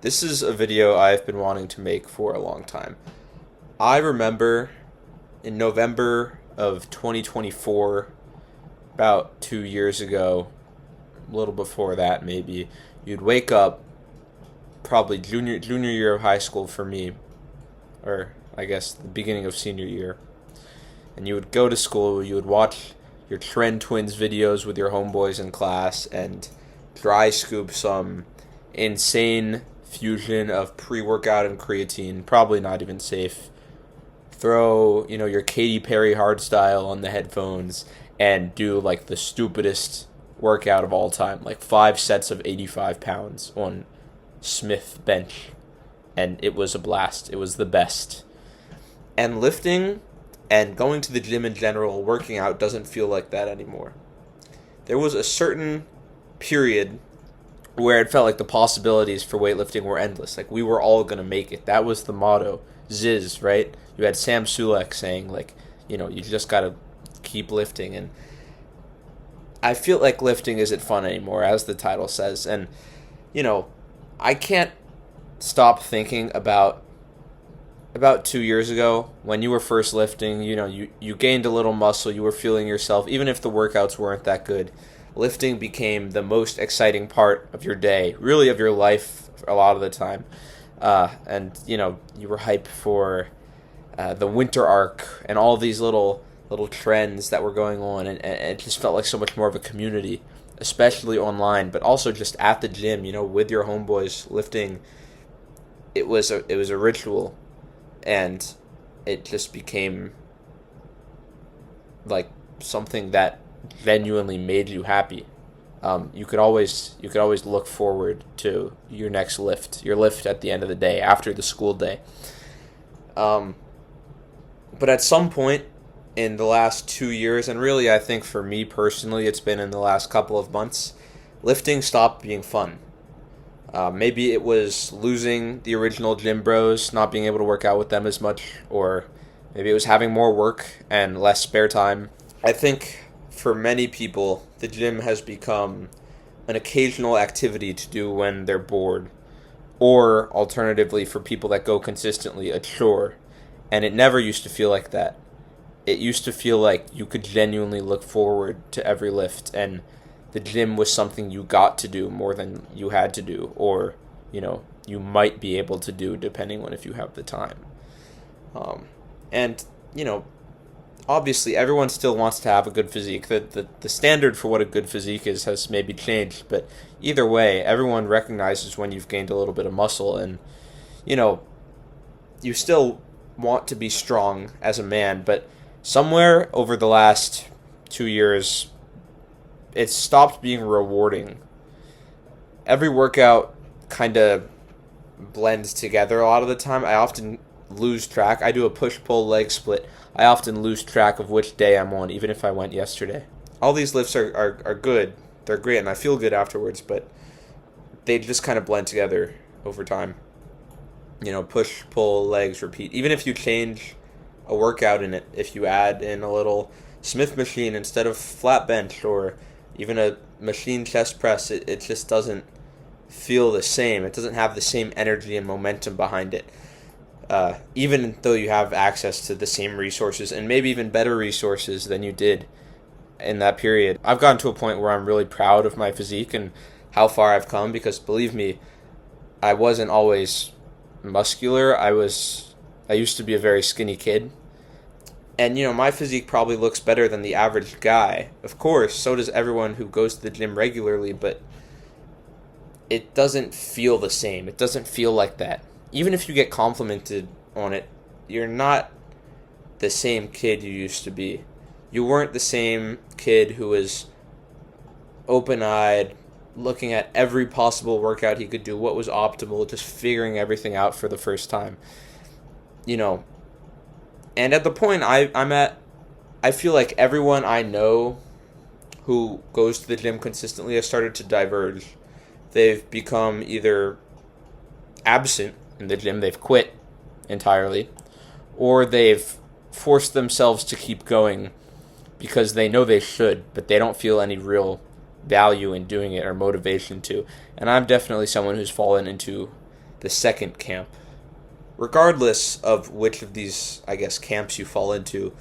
This is a video I've been wanting to make for a long time. I remember in November of 2024, about 2 years ago, a little before that maybe, you'd wake up, probably junior year of high school for me, or I guess the beginning of senior year, and you would go to school, you would watch your Trend Twins videos with your homeboys in class, and dry scoop some insane fusion of pre-workout and creatine, probably not even safe. Throw, your Katy Perry hardstyle on the headphones and do like the stupidest workout of all time, like 5 sets of 85 pounds on Smith bench. And it was a blast. It was the best. And lifting and going to the gym in general, working out, doesn't feel like that anymore. There was a certain period where it felt like the possibilities for weightlifting were endless. Like we were all gonna make it. That was the motto. Ziz, right? You had Sam Sulek saying like, you just gotta keep lifting, and I feel like lifting isn't fun anymore, as the title says, and you know, I can't stop thinking about 2 years ago when you were first lifting. You gained a little muscle, you were feeling yourself, even if the workouts weren't that good. Lifting became the most exciting part of your day, really of your life, a lot of the time. And you were hyped for the winter arc and all these little trends that were going on, and it just felt like so much more of a community, especially online, but also just at the gym. With your homeboys lifting, it was a ritual, and it just became like something that genuinely made you happy. You could always look forward to your lift at the end of the day after the school day. Um, but at some point in the last 2 years, and really I think for me personally, it's been in the last couple of months, lifting stopped being fun. Maybe it was losing the original gym bros, not being able to work out with them as much, or maybe it was having more work and less spare time. I think for many people, the gym has become an occasional activity to do when they're bored, or alternatively, for people that go consistently, a chore. And it never used to feel like that. It used to feel like you could genuinely look forward to every lift, and the gym was something you got to do more than you had to do, or you might be able to do depending on if you have the time. And obviously everyone still wants to have a good physique. The standard for what a good physique is has maybe changed, but either way, everyone recognizes when you've gained a little bit of muscle, and you know you still want to be strong as a man, but somewhere over the last 2 years, it's stopped being rewarding. Every workout kind of blends together a lot of the time. I often lose track. I do a push pull leg split. I often lose track of which day I'm on, even if I went yesterday. All these lifts are good. They're great, and I feel good afterwards, but they just kind of blend together over time. Push, pull, legs, repeat. Even if you change a workout in it, if you add in a little Smith machine instead of flat bench, or even a machine chest press, it just doesn't feel the same. It doesn't have the same energy and momentum behind it. Even though you have access to the same resources and maybe even better resources than you did in that period. I've gotten to a point where I'm really proud of my physique and how far I've come, because believe me, I wasn't always muscular. I used to be a very skinny kid. And my physique probably looks better than the average guy. Of course, so does everyone who goes to the gym regularly, but it doesn't feel the same. It doesn't feel like that. Even if you get complimented on it, you're not the same kid you used to be. You weren't the same kid who was open-eyed, looking at every possible workout he could do, what was optimal, just figuring everything out for the first time. And at the point I'm at, I feel like everyone I know who goes to the gym consistently has started to diverge. They've become either absent in the gym, they've quit entirely, or they've forced themselves to keep going because they know they should, but they don't feel any real value in doing it or motivation to. And I'm definitely someone who's fallen into the second camp. Regardless of which of these, I guess, camps you fall into,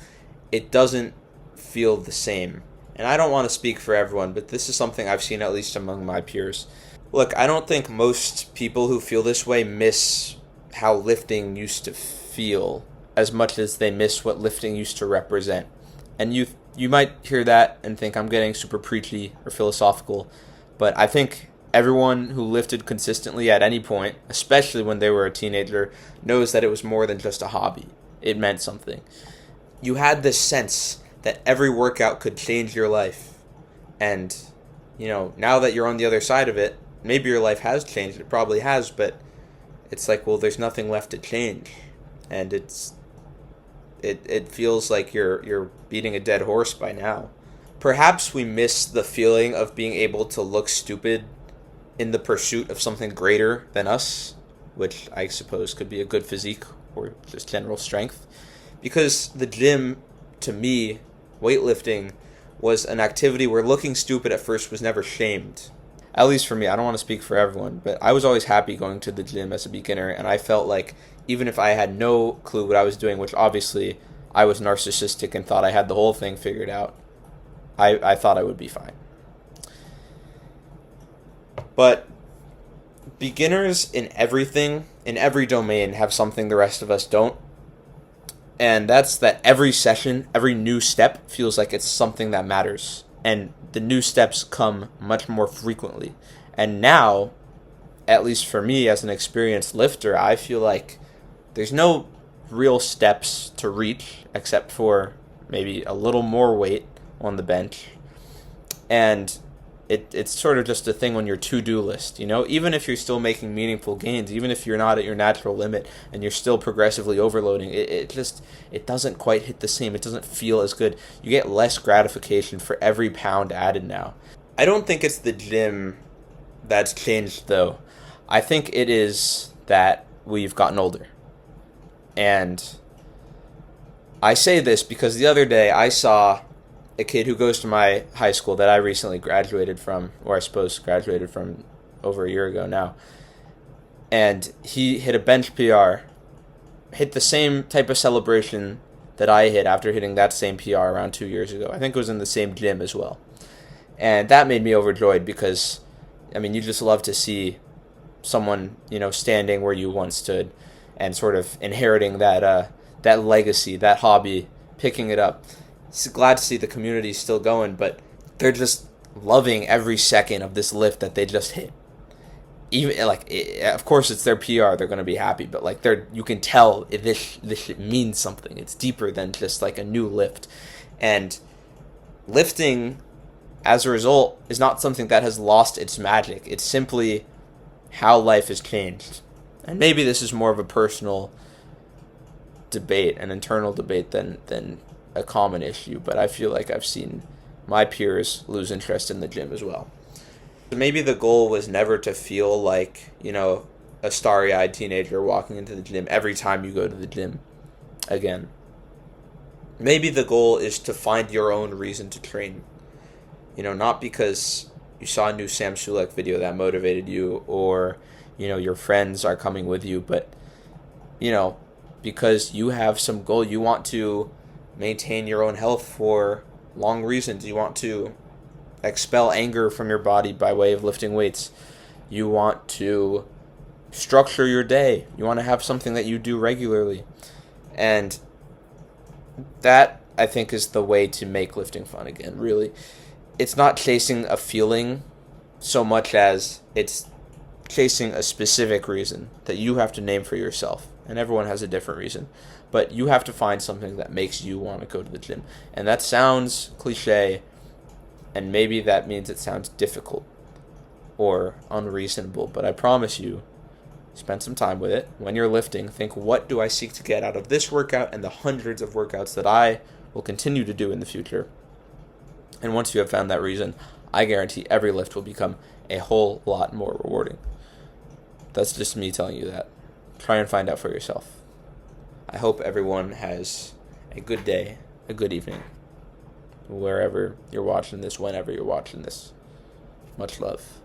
it doesn't feel the same. And I don't want to speak for everyone, but this is something I've seen at least among my peers. Look, I don't think most people who feel this way miss how lifting used to feel as much as they miss what lifting used to represent. And you might hear that and think I'm getting super preachy or philosophical, but I think everyone who lifted consistently at any point, especially when they were a teenager, knows that it was more than just a hobby. It meant something. You had this sense that every workout could change your life. And, now that you're on the other side of it, maybe your life has changed. It probably has, but it's like, well, there's nothing left to change. And it feels like you're beating a dead horse by now. Perhaps we miss the feeling of being able to look stupid in the pursuit of something greater than us, which I suppose could be a good physique or just general strength. Because the gym, to me, weightlifting, was an activity where looking stupid at first was never shamed. At least for me, I don't want to speak for everyone, but I was always happy going to the gym as a beginner, and I felt like even if I had no clue what I was doing, which obviously I was narcissistic and thought I had the whole thing figured out, I thought I would be fine. But beginners in everything, in every domain, have something the rest of us don't. And that's that every session, every new step feels like it's something that matters. And the new steps come much more frequently. And now, at least for me as an experienced lifter, I feel like there's no real steps to reach except for maybe a little more weight on the bench. And it's sort of just a thing on your to-do list, even if you're still making meaningful gains, even if you're not at your natural limit and you're still progressively overloading, it doesn't quite hit the same. It doesn't feel as good. You get less gratification for every pound added now. I don't think it's the gym that's changed, though. I think it is that we've gotten older. And I say this because the other day I saw a kid who goes to my high school that I recently graduated from, or I suppose graduated from over a year ago now. And he hit a bench PR, hit the same type of celebration that I hit after hitting that same PR around 2 years ago. I think it was in the same gym as well. And that made me overjoyed because, you just love to see someone, standing where you once stood and sort of inheriting that legacy, that hobby, picking it up. Glad to see the community still going, but they're just loving every second of this lift that they just hit. Even of course it's their PR, they're going to be happy, but you can tell this shit means something. It's deeper than just like a new lift. And lifting, as a result, is not something that has lost its magic. It's simply how life has changed. And maybe this is more of a personal debate, an internal debate than a common issue, but I feel like I've seen my peers lose interest in the gym as well. Maybe the goal was never to feel like, a starry-eyed teenager walking into the gym every time you go to the gym again. Maybe the goal is to find your own reason to train. Not because you saw a new Sam Sulek video that motivated you, or, your friends are coming with you, but, because you have some goal. You want to maintain your own health for long reasons. You want to expel anger from your body by way of lifting weights. You want to structure your day. You want to have something that you do regularly. And that, I think, is the way to make lifting fun again, really. It's not chasing a feeling so much as it's chasing a specific reason that you have to name for yourself. And everyone has a different reason. But you have to find something that makes you want to go to the gym. And that sounds cliche, and maybe that means it sounds difficult or unreasonable, but I promise you, spend some time with it. When you're lifting, think, what do I seek to get out of this workout and the hundreds of workouts that I will continue to do in the future? And once you have found that reason, I guarantee every lift will become a whole lot more rewarding. That's just me telling you that. Try and find out for yourself. I hope everyone has a good day, a good evening, wherever you're watching this, whenever you're watching this. Much love.